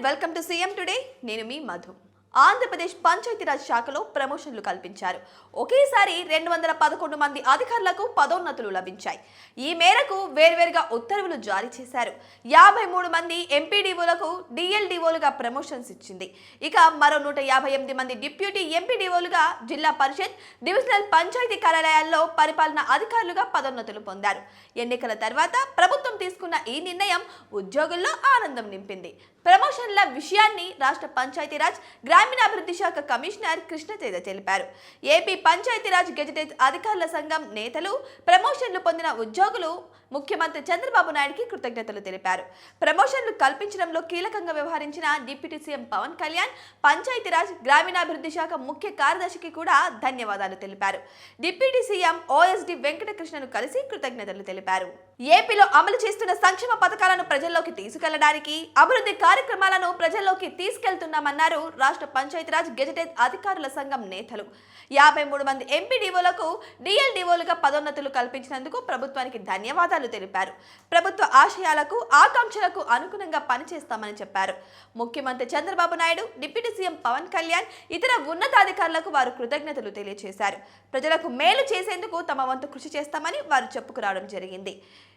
Welcome to CM today. నేను మీ మధు. ఆంధ్రప్రదేశ్ పంచాయతీరాజ్ శాఖలో ప్రమోషన్లు కల్పించారు. ఒకేసారి 211 మంది అధికారులకు పదోన్నతులు లభించాయి. ఈ మేరకు వేర్వేరుగా ఉత్తర్వులు జారీ చేశారు. 53 మంది ఎంపీడీఓలకు డిఎల్డీఓలుగా ప్రమోషన్స్ ఇచ్చింది. ఇక మరో 158 మంది డిప్యూటీ ఎంపీడీఓలుగా జిల్లా పరిషత్, డివిజనల్ పంచాయతీ కార్యాలయాల్లో పరిపాలనా అధికారులుగా పదోన్నతులు పొందారు. ఎన్నికల తర్వాత ప్రభుత్వం తీసుకున్న ఈ నిర్ణయం ఉద్యోగుల్లో ఆనందం నింపింది. ప్రమోషన్ల విషయాన్ని రాష్ట్ర పంచాయతీరాజ్, గ్రామీణాభివృద్ధి శాఖ కమిషనర్ కృష్ణతేజ తెలిపారు. ఏపీ పంచాయతీరాజ్ గెజిటెడ్ అధికారుల సంఘం నేతలు, ప్రమోషన్లు పొందిన ఉద్యోగులు ముఖ్యమంత్రి చంద్రబాబు నాయుడుకి కృతజ్ఞతలు తెలిపారు. ప్రమోషన్లు కల్పించడంలో కీలకంగా వ్యవహరించిన డిప్యూటీ సీఎం పవన్ కళ్యాణ్, పంచాయతీరాజ్, గ్రామీణాభివృద్ధి శాఖ ముఖ్య కార్యదర్శికి కూడా ధన్యవాదాలు తెలిపారు. డిప్యూటీ సీఎం ఓఎస్డి వెంకటకృష్ణను కలిసి కృతజ్ఞతలు తెలిపారు. ఏపీలో అమలు చేస్తున్న సంక్షేమ పథకాలను ప్రజల్లోకి తీసుకెళ్లడానికి, అభివృద్ధి కార్యక్రమాలను ప్రజల్లోకి తీసుకెళ్తున్నామన్నారు రాష్ట్ర పంచాయతీరాజ్ గెజిటెడ్ అధికారుల సంఘం నేతలు. 53 మంది ఎంపీడీఓలకు డిఎల్డీఓలుగా పదోన్నతులు కల్పించినందుకు ప్రభుత్వానికి ధన్యవాదాలు తెలిపారు. ప్రభుత్వ ఆశయాలకు, ఆకాంక్షలకు అనుగుణంగా పనిచేస్తామని చెప్పారు. ముఖ్యమంత్రి చంద్రబాబు నాయుడు, డిప్యూటీ సీఎం పవన్ కళ్యాణ్, ఇతర ఉన్నతాధికారులకు వారు కృతజ్ఞతలు తెలియజేశారు. ప్రజలకు మేలు చేసేందుకు తమ వంతు కృషి చేస్తామని వారు చెప్పుకురావడం జరిగింది.